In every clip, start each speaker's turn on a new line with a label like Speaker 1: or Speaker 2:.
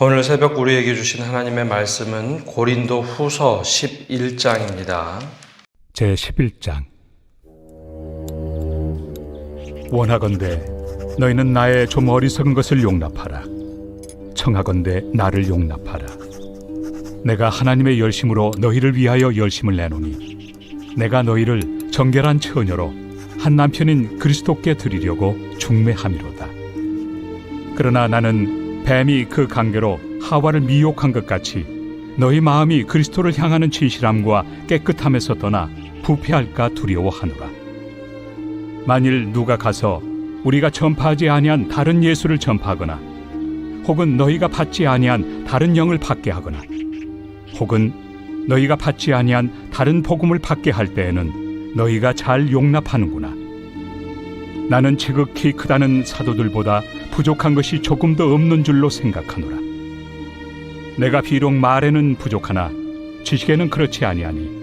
Speaker 1: 오늘 새벽 우리에게 주신 하나님의 말씀은 고린도 후서 11장입니다.
Speaker 2: 제 11장. 원하건대 너희는 나의 좀 어리석은 것을 용납하라. 청하건대 나를 용납하라. 내가 하나님의 열심으로 너희를 위하여 열심을 내노니 내가 너희를 정결한 처녀로 한 남편인 그리스도께 드리려고 중매함이로다. 그러나 나는 뱀이 그 관계로 하와를 미혹한 것 같이 너희 마음이 그리스도를 향하는 진실함과 깨끗함에서 떠나 부패할까 두려워하노라. 만일 누가 가서 우리가 전파하지 아니한 다른 예수를 전파하거나 혹은 너희가 받지 아니한 다른 영을 받게 하거나 혹은 너희가 받지 아니한 다른 복음을 받게 할 때에는 너희가 잘 용납하는구나. 나는 지극히 크다는 사도들보다 부족한 것이 조금 더 없는 줄로 생각하노라. 내가 비록 말에는 부족하나 지식에는 그렇지 아니하니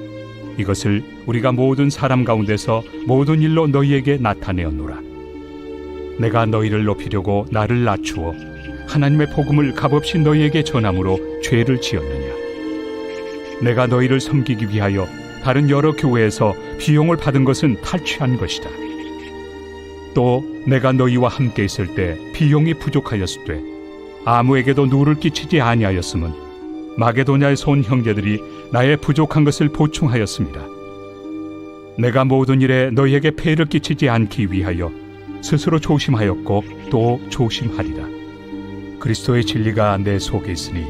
Speaker 2: 이것을 우리가 모든 사람 가운데서 모든 일로 너희에게 나타내었노라. 내가 너희를 높이려고 나를 낮추어 하나님의 복음을 값없이 너희에게 전함으로 죄를 지었느냐. 내가 너희를 섬기기 위하여 다른 여러 교회에서 비용을 받은 것은 탈취한 것이다. 또 내가 너희와 함께 있을 때 비용이 부족하였을 때 아무에게도 누를 끼치지 아니하였음은 마게도냐에서 온 형제들이 나의 부족한 것을 보충하였습니다. 내가 모든 일에 너희에게 폐를 끼치지 않기 위하여 스스로 조심하였고 또 조심하리라. 그리스도의 진리가 내 속에 있으니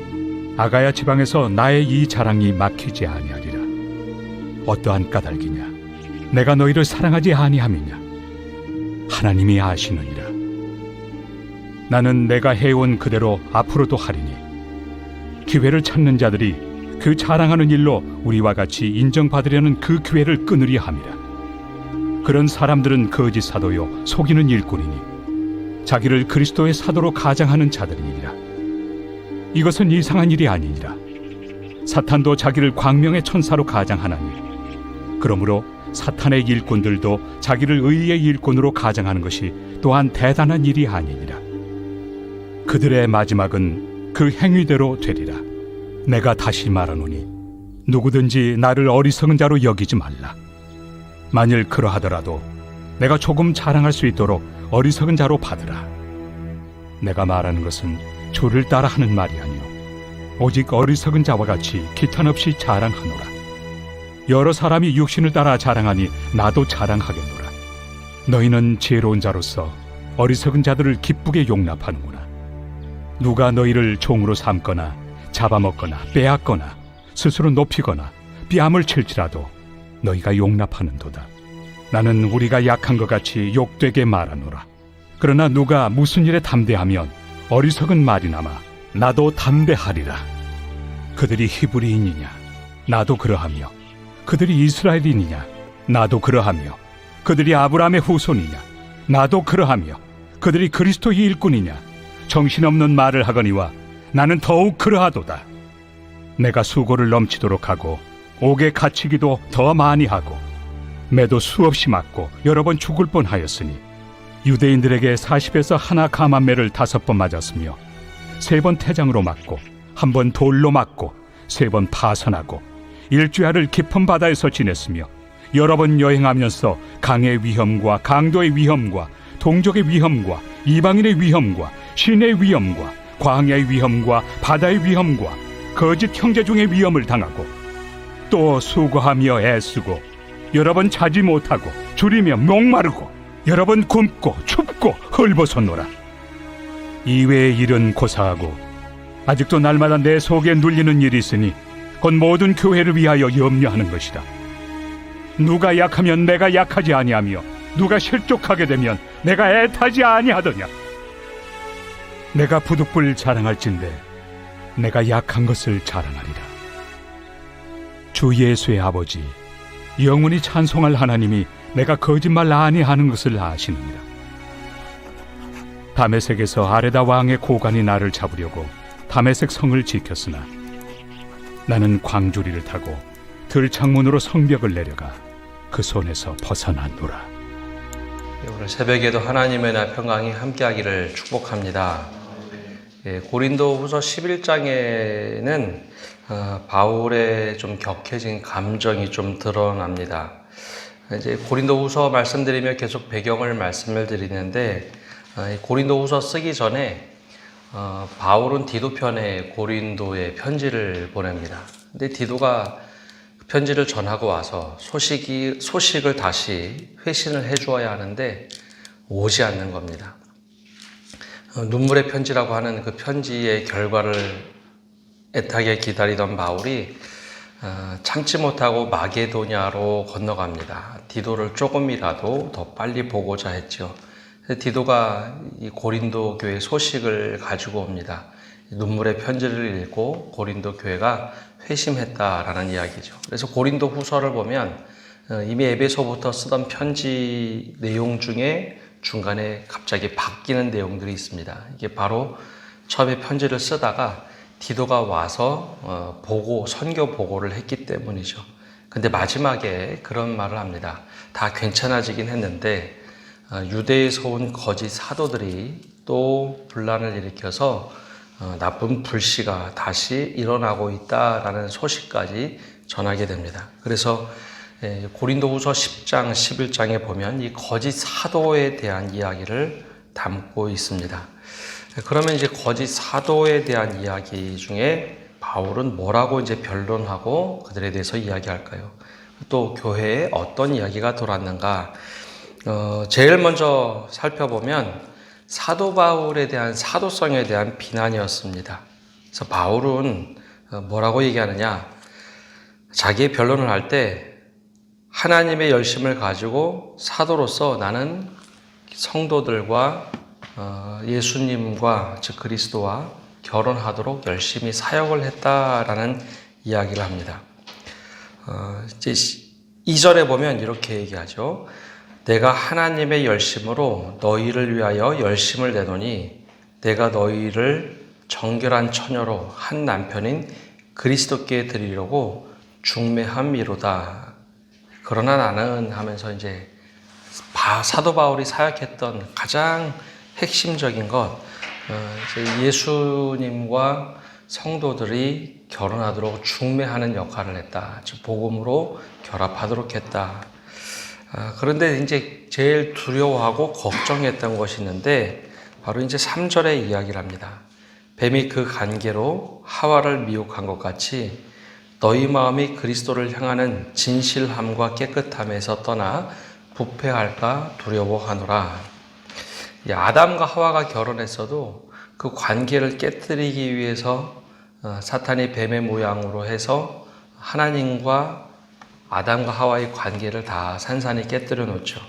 Speaker 2: 아가야 지방에서 나의 이 자랑이 막히지 아니하리라. 어떠한 까닭이냐? 내가 너희를 사랑하지 아니함이냐? 하나님이 아시느니라. 나는 내가 해온 그대로 앞으로도 하리니 기회를 찾는 자들이 그 자랑하는 일로 우리와 같이 인정받으려는 그 기회를 끊으려 함이라. 그런 사람들은 거짓 사도요 속이는 일꾼이니 자기를 그리스도의 사도로 가장하는 자들이니라. 이것은 이상한 일이 아니니라. 사탄도 자기를 광명의 천사로 가장하나니 그러므로 사탄의 일꾼들도 자기를 의의 일꾼으로 가장하는 것이 또한 대단한 일이 아니니라. 그들의 마지막은 그 행위대로 되리라. 내가 다시 말하노니 누구든지 나를 어리석은 자로 여기지 말라. 만일 그러하더라도 내가 조금 자랑할 수 있도록 어리석은 자로 받으라. 내가 말하는 것은 주를 따라 하는 말이 아니요 오직 어리석은 자와 같이 기탄 없이 자랑하노라. 여러 사람이 육신을 따라 자랑하니 나도 자랑하겠노라. 너희는 지혜로운 자로서 어리석은 자들을 기쁘게 용납하는구나. 누가 너희를 종으로 삼거나 잡아먹거나 빼앗거나 스스로 높이거나 뺨을 칠지라도 너희가 용납하는도다. 나는 우리가 약한 것 같이 욕되게 말하노라. 그러나 누가 무슨 일에 담대하면 어리석은 말이나마 나도 담대하리라. 그들이 히브리인이냐? 나도 그러하며 그들이 이스라엘인이냐? 나도 그러하며 그들이 아브라함의 후손이냐? 나도 그러하며 그들이 그리스도의 일꾼이냐? 정신없는 말을 하거니와 나는 더욱 그러하도다. 내가 수고를 넘치도록 하고 옥에 갇히기도 더 많이 하고 매도 수없이 맞고 여러 번 죽을 뻔하였으니 유대인들에게 40에서 하나 감한매를 5번 맞았으며 3번 태장으로 맞고 1번 돌로 맞고 3번 파선하고 일주야를 깊은 바다에서 지냈으며 여러 번 여행하면서 강의 위험과 강도의 위험과 동족의 위험과 이방인의 위험과 신의 위험과 광야의 위험과 바다의 위험과 거짓 형제 중의 위험을 당하고 또 수고하며 애쓰고 여러 번 자지 못하고 줄이며 목마르고 여러 번 굶고 춥고 헐벗었노라. 이외의 일은 고사하고 아직도 날마다 내 속에 눌리는 일이 있으니 곧 모든 교회를 위하여 염려하는 것이다. 누가 약하면 내가 약하지 아니하며 누가 실족하게 되면 내가 애타지 아니하더냐. 내가 부득불 자랑할진대 내가 약한 것을 자랑하리라. 주 예수의 아버지 영원히 찬송할 하나님이 내가 거짓말 아니하는 것을 아시느니라. 다메섹에서 아레다 왕의 고관이 나를 잡으려고 다메섹 성을 지켰으나 나는 광주리를 타고 들창문으로 성벽을 내려가 그 손에서 벗어났노라.
Speaker 1: 오늘 새벽에도 하나님의 나 평강이 함께하기를 축복합니다. 고린도후서 11장에는 바울의 좀 격해진 감정이 좀 드러납니다. 이제 고린도후서 말씀드리며 계속 배경을 말씀을 드리는데, 고린도후서 쓰기 전에 바울은 디도편에 고린도에 편지를 보냅니다. 근데 디도가 편지를 전하고 와서 소식을 다시 회신을 해주어야 하는데 오지 않는 겁니다. 눈물의 편지라고 하는 그 편지의 결과를 애타게 기다리던 바울이 참지 못하고 마게도냐로 건너갑니다. 디도를 조금이라도 더 빨리 보고자 했죠. 디도가 이 고린도 교회 소식을 가지고 옵니다. 눈물의 편지를 읽고 고린도 교회가 회심했다라는 이야기죠. 그래서 고린도 후서를 보면 이미 에베소부터 쓰던 편지 내용 중에 중간에 갑자기 바뀌는 내용들이 있습니다. 이게 바로 처음에 편지를 쓰다가 디도가 와서 선교 보고를 했기 때문이죠. 근데 마지막에 그런 말을 합니다. 다 괜찮아지긴 했는데 유대에서 온 거짓 사도들이 또 분란을 일으켜서 나쁜 불씨가 다시 일어나고 있다라는 소식까지 전하게 됩니다. 그래서 고린도후서 10장, 11장에 보면 이 거짓 사도에 대한 이야기를 담고 있습니다. 그러면 이제 거짓 사도에 대한 이야기 중에 바울은 뭐라고 이제 변론하고 그들에 대해서 이야기할까요? 또 교회에 어떤 이야기가 돌았는가? 제일 먼저 살펴보면 사도 바울에 대한 사도성에 대한 비난이었습니다. 그래서 바울은 뭐라고 얘기하느냐? 자기의 변론을 할 때 하나님의 열심을 가지고 사도로서 나는 성도들과 예수님과 즉 그리스도와 결혼하도록 열심히 사역을 했다라는 이야기를 합니다. 이제 2절에 보면 이렇게 얘기하죠. 내가 하나님의 열심으로 너희를 위하여 열심을 내노니 내가 너희를 정결한 처녀로 한 남편인 그리스도께 드리려고 중매함이로다. 그러나 나는 하면서 이제 사도 바울이 사역했던 가장 핵심적인 것, 이제 예수님과 성도들이 결혼하도록 중매하는 역할을 했다. 즉 복음으로 결합하도록 했다. 그런데 이제 제일 두려워하고 걱정했던 것이 있는데 바로 이제 3절에 이야기를 합니다. 뱀이 그 간계로 하와를 미혹한 것 같이 너희 마음이 그리스도를 향하는 진실함과 깨끗함에서 떠나 부패할까 두려워하노라. 아담과 하와가 결혼했어도 그 관계를 깨뜨리기 위해서 사탄이 뱀의 모양으로 해서 하나님과 아담과 하와의 관계를 다 산산히 깨뜨려 놓죠.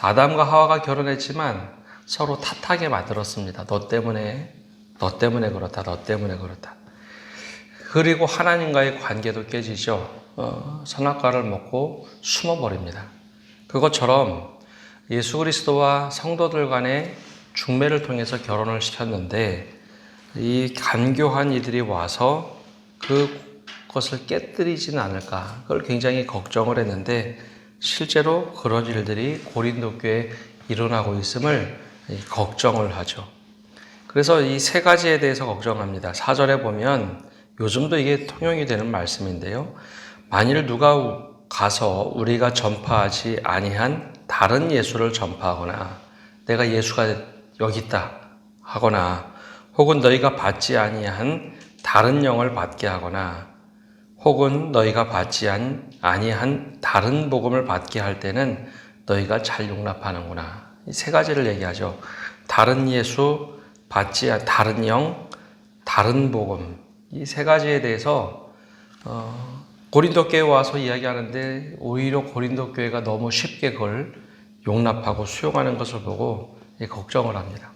Speaker 1: 아담과 하와가 결혼했지만 서로 탓하게 만들었습니다. 너 때문에 그렇다. 너 때문에 그렇다. 그리고 하나님과의 관계도 깨지죠. 선악과를 먹고 숨어버립니다. 그것처럼 예수 그리스도와 성도들 간의 중매를 통해서 결혼을 시켰는데 이 간교한 이들이 와서 그것을 깨뜨리지는 않을까, 그걸 굉장히 걱정을 했는데 실제로 그런 일들이 고린도 교회에 일어나고 있음을 걱정을 하죠. 그래서 이 세 가지에 대해서 걱정합니다. 4절에 보면 요즘도 이게 통용이 되는 말씀인데요. 만일 누가 가서 우리가 전파하지 아니한 다른 예수를 전파하거나 내가 예수가 여기 있다 하거나 혹은 너희가 받지 아니한 다른 영을 받게 하거나 혹은 너희가 받지 아니한 다른 복음을 받게 할 때는 너희가 잘 용납하는구나. 이 세 가지를 얘기하죠. 다른 예수, 다른 영, 다른 복음. 이 세 가지에 대해서 고린도 교회에 와서 이야기하는데 오히려 고린도 교회가 너무 쉽게 그걸 용납하고 수용하는 것을 보고 걱정을 합니다.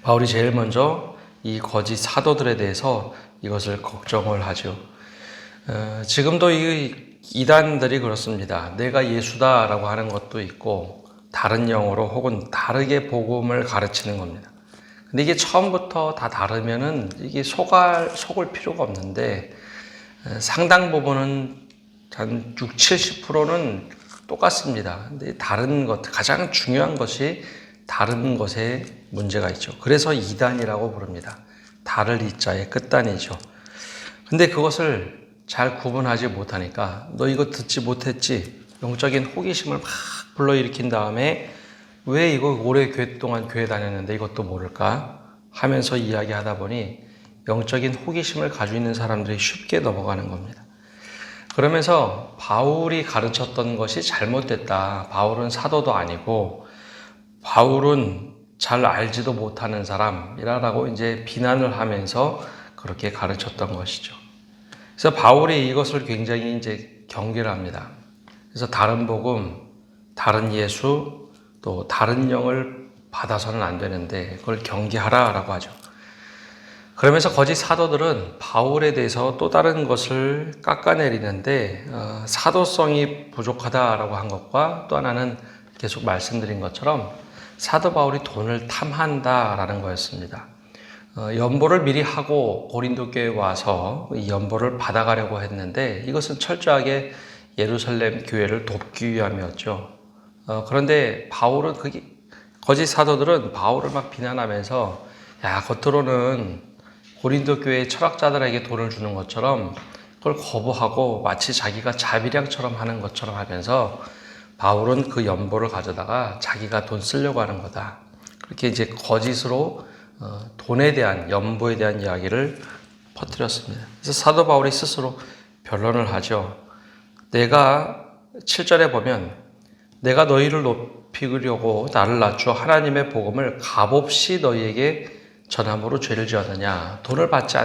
Speaker 1: 바울이 제일 먼저 이 거짓 사도들에 대해서 이것을 걱정을 하죠. 지금도 이 이단들이 그렇습니다. 내가 예수다라고 하는 것도 있고 다른 영어로 혹은 다르게 복음을 가르치는 겁니다. 근데 이게 처음부터 다 다르면은 이게 속을 필요가 없는데 상당 부분은 한 60-70%는 똑같습니다. 근데 다른 것, 가장 중요한 것이 다른 것에 문제가 있죠. 그래서 이단이라고 부릅니다. 달을 이자의 끝단이죠. 근데 그것을 잘 구분하지 못하니까 너 이거 듣지 못했지? 영적인 호기심을 막 불러일으킨 다음에 왜 이거 오래 교회 동안 교회 다녔는데 이것도 모를까 하면서 이야기하다 보니 영적인 호기심을 가지고 있는 사람들이 쉽게 넘어가는 겁니다. 그러면서 바울이 가르쳤던 것이 잘못됐다. 바울은 사도도 아니고 바울은 잘 알지도 못하는 사람이라고 이제 비난을 하면서 그렇게 가르쳤던 것이죠. 그래서 바울이 이것을 굉장히 이제 경계를 합니다. 그래서 다른 복음, 다른 예수, 또 다른 영을 받아서는 안 되는데 그걸 경계하라라고 하죠. 그러면서 거짓 사도들은 바울에 대해서 또 다른 것을 깎아내리는데 사도성이 부족하다라고 한 것과 또 하나는 계속 말씀드린 것처럼 사도 바울이 돈을 탐한다라는 거였습니다. 연보를 미리 하고 고린도 교회에 와서 이 연보를 받아가려고 했는데 이것은 철저하게 예루살렘 교회를 돕기 위함이었죠. 그런데 바울은 거짓 사도들은 바울을 막 비난하면서 야, 겉으로는 고린도 교회 철학자들에게 돈을 주는 것처럼 그걸 거부하고 마치 자기가 자비량처럼 하는 것처럼 하면서 바울은 그 연보를 가져다가 자기가 돈 쓰려고 하는 거다. 그렇게 이제 거짓으로 돈에 대한 연보에 대한 이야기를 퍼뜨렸습니다. 그래서 사도 바울이 스스로 변론을 하죠. 내가 7절에 보면 내가 너희를 높이려고 나를 낮추어 하나님의 복음을 값없이 너희에게 전함으로 죄를 지었느냐? 돈을 받지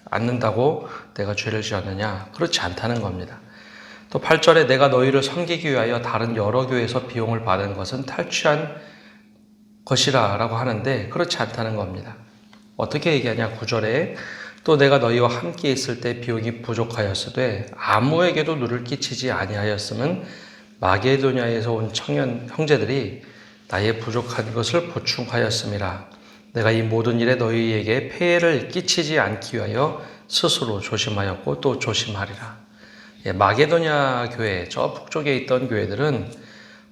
Speaker 1: 않는다고 내가 죄를 지었느냐? 그렇지 않다는 겁니다. 또 8절에 내가 너희를 섬기기 위하여 다른 여러 교회에서 비용을 받은 것은 탈취한 것이라 라고 하는데 그렇지 않다는 겁니다. 어떻게 얘기하냐? 9절에 또 내가 너희와 함께 있을 때 비용이 부족하였으되 아무에게도 누를 끼치지 아니하였음은 마게도냐에서 온 청년 형제들이 나의 부족한 것을 보충하였음이라. 내가 이 모든 일에 너희에게 폐해를 끼치지 않기 위하여 스스로 조심하였고 또 조심하리라. 마게도냐 교회, 저 북쪽에 있던 교회들은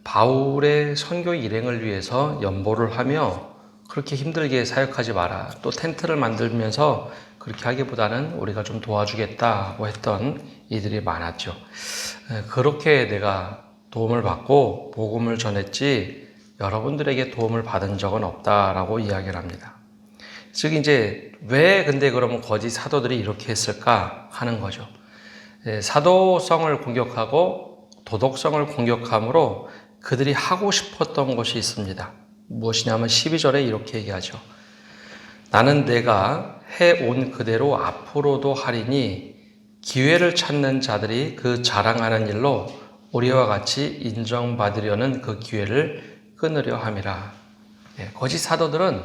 Speaker 1: 바울의 선교 일행을 위해서 연보를 하며 그렇게 힘들게 사역하지 마라. 또 텐트를 만들면서 그렇게 하기보다는 우리가 좀 도와주겠다고 했던 이들이 많았죠. 그렇게 내가 도움을 받고 복음을 전했지 여러분들에게 도움을 받은 적은 없다라고 이야기를 합니다. 즉 이제 왜 근데 그러면 거짓 사도들이 이렇게 했을까 하는 거죠. 사도성을 공격하고 도덕성을 공격함으로 그들이 하고 싶었던 것이 있습니다. 무엇이냐면 12절에 이렇게 얘기하죠. 나는 내가 해온 그대로 앞으로도 하리니 기회를 찾는 자들이 그 자랑하는 일로 우리와 같이 인정받으려는 그 기회를 끊으려 함이라. 거짓 사도들은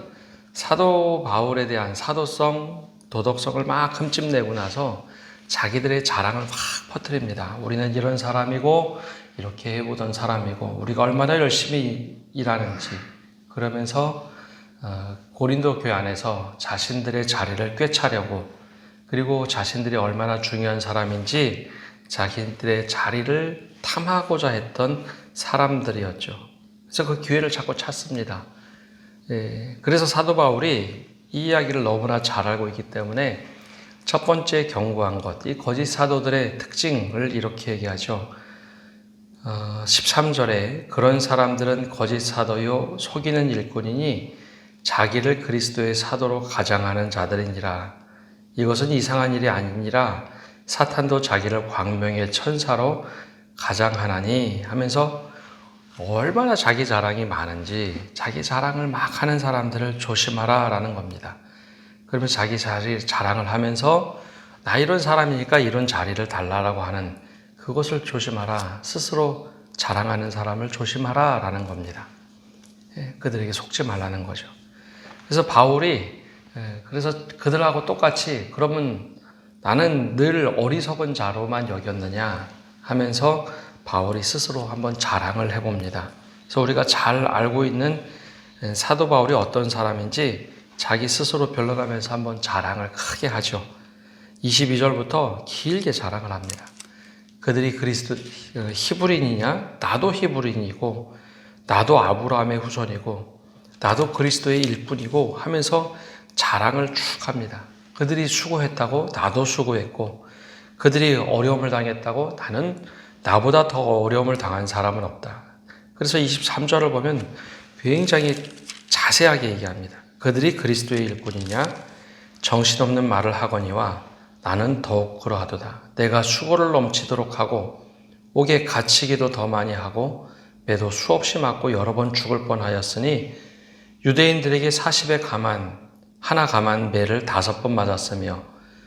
Speaker 1: 사도 바울에 대한 사도성, 도덕성을 막 흠집내고 나서 자기들의 자랑을 확 퍼뜨립니다. 우리는 이런 사람이고 이렇게 해보던 사람이고 우리가 얼마나 열심히 일하는지 그러면서 고린도 교회 안에서 자신들의 자리를 꿰차려고 그리고 자신들이 얼마나 중요한 사람인지 자기들의 자리를 탐하고자 했던 사람들이었죠. 그래서 그 기회를 자꾸 찾습니다. 그래서 사도 바울이 이 이야기를 너무나 잘 알고 있기 때문에 첫 번째 경고한 것, 이 거짓 사도들의 특징을 이렇게 얘기하죠. 13절에 그런 사람들은 거짓 사도요 속이는 일꾼이니 자기를 그리스도의 사도로 가장하는 자들이니라. 이것은 이상한 일이 아니니라 사탄도 자기를 광명의 천사로 가장하나니 하면서 얼마나 자기 자랑이 많은지 자기 자랑을 막 하는 사람들을 조심하라 라는 겁니다. 그러면서 자기 자랑을 하면서 나 이런 사람이니까 이런 자리를 달라라고 하는 그것을 조심하라. 스스로 자랑하는 사람을 조심하라 라는 겁니다. 그들에게 속지 말라는 거죠. 그래서 바울이 그래서 그들하고 똑같이 그러면 나는 늘 어리석은 자로만 여겼느냐 하면서 바울이 스스로 한번 자랑을 해봅니다. 그래서 우리가 잘 알고 있는 사도 바울이 어떤 사람인지 자기 스스로 변론하면서 한번 자랑을 크게 하죠. 22절부터 길게 자랑을 합니다. 그들이 그리스도 히브리인이냐? 나도 히브리인이고 나도 아브라함의 후손이고 나도 그리스도의 일꾼이고 하면서 자랑을 쭉 합니다. 그들이 수고했다고 나도 수고했고, 그들이 어려움을 당했다고 나는 나보다 더 어려움을 당한 사람은 없다. 그래서 23절을 보면 굉장히 자세하게 얘기합니다. 그들이 그리스도의 일꾼이냐? 정신없는 말을 하거니와 나는 더욱 그러하도다. 내가 수고를 넘치도록 하고 옥에 갇히기도 더 많이 하고 매도 수없이 맞고 여러 번 죽을 뻔하였으니 유대인들에게 40의 가만 하나 가만 매를 5번 맞았으며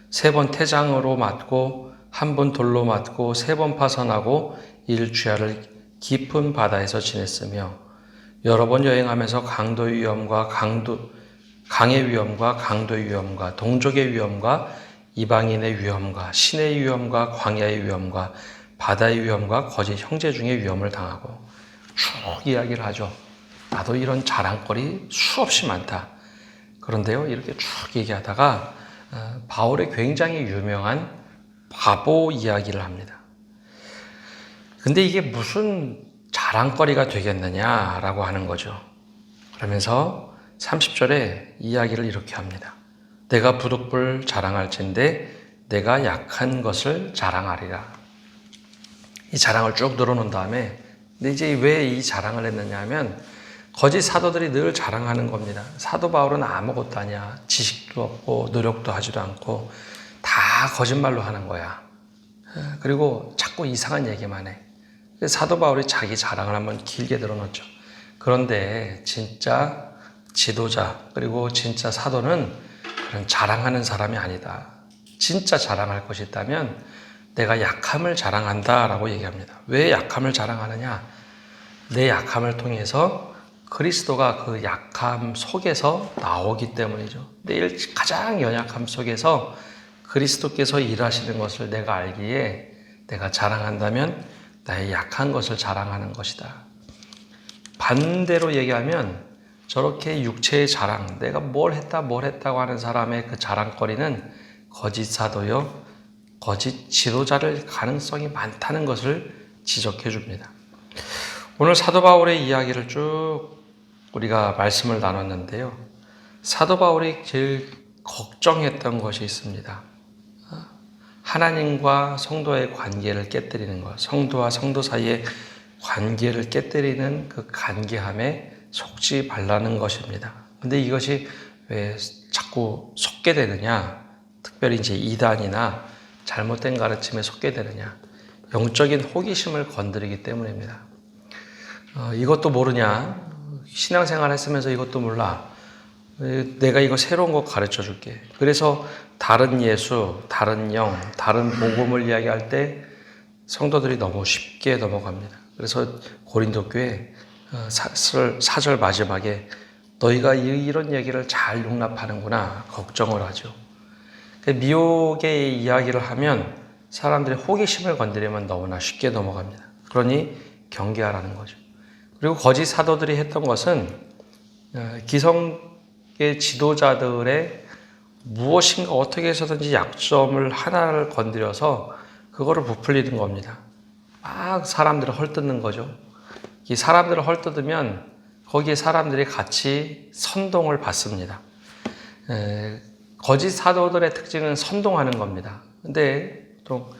Speaker 1: 3번 태장으로 맞고 1번 돌로 맞고 3번 파선하고 일주야를 깊은 바다에서 지냈으며 여러 번 여행하면서 강의 위험과 강도의 위험과 동족의 위험과 이방인의 위험과 신의 위험과 광야의 위험과 바다의 위험과 거짓 형제 중의 위험을 당하고 쭉 이야기를 하죠. 나도 이런 자랑거리 수없이 많다. 그런데요, 이렇게 쭉 얘기하다가 바울의 굉장히 유명한 바보 이야기를 합니다. 근데 이게 무슨 자랑거리가 되겠느냐라고 하는 거죠. 그러면서 30절에 이야기를 이렇게 합니다. 내가 부득불 자랑할진대 내가 약한 것을 자랑하리라. 이 자랑을 쭉 늘어놓은 다음에 근데 이제 왜 이 자랑을 했느냐 하면 거짓 사도들이 늘 자랑하는 겁니다. 사도 바울은 아무것도 아니야. 지식도 없고 노력도 하지도 않고 다 거짓말로 하는 거야. 그리고 자꾸 이상한 얘기만 해. 사도 바울이 자기 자랑을 한번 길게 늘어놓죠. 그런데 진짜 지도자 그리고 진짜 사도는 그런 자랑하는 사람이 아니다. 진짜 자랑할 것이 있다면 내가 약함을 자랑한다라고 얘기합니다. 왜 약함을 자랑하느냐? 내 약함을 통해서 그리스도가 그 약함 속에서 나오기 때문이죠. 내 가장 연약함 속에서 그리스도께서 일하시는 것을 내가 알기에 내가 자랑한다면 나의 약한 것을 자랑하는 것이다. 반대로 얘기하면 저렇게 육체의 자랑, 내가 뭘 했다고 하는 사람의 그 자랑거리는 거짓 사도요, 거짓 지도자를 가능성이 많다는 것을 지적해 줍니다. 오늘 사도 바울의 이야기를 쭉 우리가 말씀을 나눴는데요. 사도 바울이 제일 걱정했던 것이 있습니다. 하나님과 성도의 관계를 깨뜨리는 것, 성도와 성도 사이의 관계를 깨뜨리는 그 간계함에 속지 말라는 것입니다. 근데 이것이 왜 자꾸 속게 되느냐? 특별히 이제 이단이나 잘못된 가르침에 속게 되느냐? 영적인 호기심을 건드리기 때문입니다. 이것도 모르냐? 신앙생활 했으면서 이것도 몰라. 내가 이거 새로운 거 가르쳐 줄게. 그래서 다른 예수, 다른 영, 다른 복음을 이야기할 때 성도들이 너무 쉽게 넘어갑니다. 그래서 고린도 교회 4절 마지막에 너희가 이런 얘기를 잘 용납하는구나 걱정을 하죠. 미혹의 이야기를 하면 사람들이 호기심을 건드리면 너무나 쉽게 넘어갑니다. 그러니 경계하라는 거죠. 그리고 거짓 사도들이 했던 것은 기성의 지도자들의 무엇인가 어떻게 해서든지 약점을 하나를 건드려서 그거를 부풀리는 겁니다. 막 사람들을 헐뜯는 거죠. 이 사람들을 헐뜯으면 거기에 사람들이 같이 선동을 받습니다. 거짓 사도들의 특징은 선동하는 겁니다. 근데 또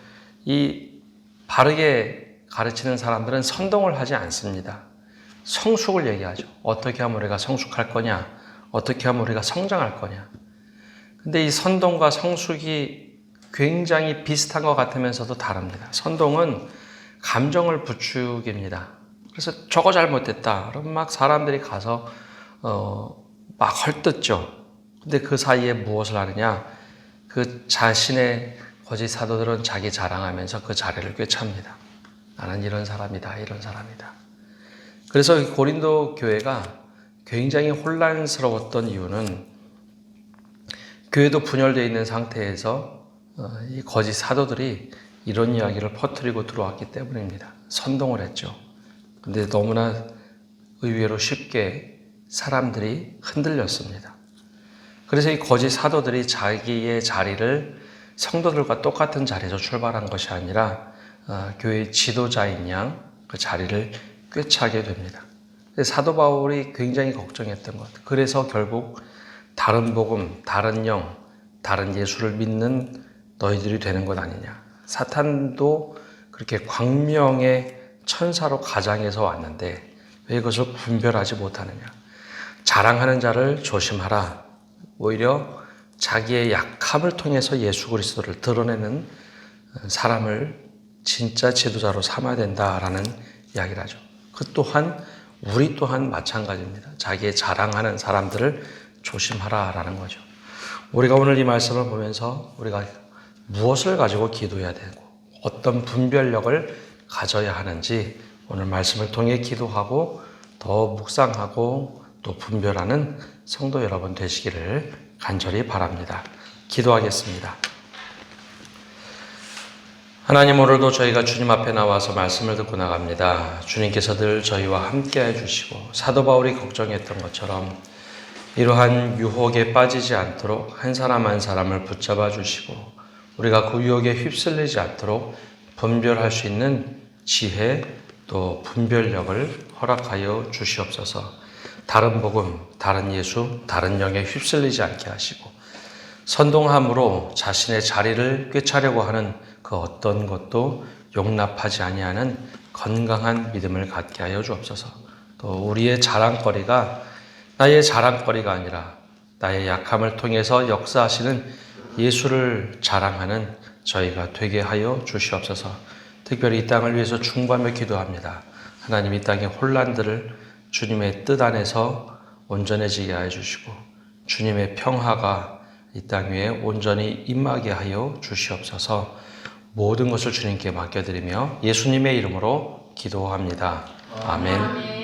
Speaker 1: 이 바르게 가르치는 사람들은 선동을 하지 않습니다. 성숙을 얘기하죠. 어떻게 하면 우리가 성숙할 거냐? 어떻게 하면 우리가 성장할 거냐? 근데 이 선동과 성숙이 굉장히 비슷한 것 같으면서도 다릅니다. 선동은 감정을 부추깁니다. 그래서 저거 잘못됐다. 그럼 막 사람들이 가서 막 헐뜯죠. 근데 그 사이에 무엇을 하느냐? 그 자신의 거짓 사도들은 자기 자랑하면서 그 자리를 꿰찹니다. 나는 이런 사람이다, 이런 사람이다. 그래서 고린도 교회가 굉장히 혼란스러웠던 이유는 교회도 분열되어 있는 상태에서 이 거짓 사도들이 이런 이야기를 퍼뜨리고 들어왔기 때문입니다. 선동을 했죠. 근데 너무나 의외로 쉽게 사람들이 흔들렸습니다. 그래서 이 거짓 사도들이 자기의 자리를 성도들과 똑같은 자리에서 출발한 것이 아니라 교회의 지도자인 양 그 자리를 꿰차게 됩니다. 사도 바울이 굉장히 걱정했던 것. 그래서 결국 다른 복음, 다른 영, 다른 예수를 믿는 너희들이 되는 것 아니냐. 사탄도 그렇게 광명의 천사로 가장해서 왔는데 왜 그것을 분별하지 못하느냐. 자랑하는 자를 조심하라. 오히려 자기의 약함을 통해서 예수 그리스도를 드러내는 사람을 진짜 지도자로 삼아야 된다라는 이야기를 하죠. 그 또한 우리 또한 마찬가지입니다. 자기의 자랑하는 사람들을 조심하라라는 거죠. 우리가 오늘 이 말씀을 보면서 우리가 무엇을 가지고 기도해야 되고 어떤 분별력을 가져야 하는지 오늘 말씀을 통해 기도하고 더 묵상하고 또 분별하는 성도 여러분 되시기를 간절히 바랍니다. 기도하겠습니다. 하나님, 오늘도 저희가 주님 앞에 나와서 말씀을 듣고 나갑니다. 주님께서 늘 저희와 함께 해주시고 사도 바울이 걱정했던 것처럼 이러한 유혹에 빠지지 않도록 한 사람 한 사람을 붙잡아 주시고 우리가 그 유혹에 휩쓸리지 않도록 분별할 수 있는 지혜 또 분별력을 허락하여 주시옵소서. 다른 복음, 다른 예수, 다른 영에 휩쓸리지 않게 하시고 선동함으로 자신의 자리를 꿰차려고 하는 그 어떤 것도 용납하지 아니하는 건강한 믿음을 갖게 하여 주옵소서. 또 우리의 자랑거리가 나의 자랑거리가 아니라 나의 약함을 통해서 역사하시는 예수를 자랑하는 저희가 되게 하여 주시옵소서. 특별히 이 땅을 위해서 중보하며 기도합니다. 하나님, 이 땅의 혼란들을 주님의 뜻 안에서 온전해지게 하여 주시고 주님의 평화가 이 땅 위에 온전히 임하게 하여 주시옵소서. 모든 것을 주님께 맡겨드리며 예수님의 이름으로 기도합니다. 아멘.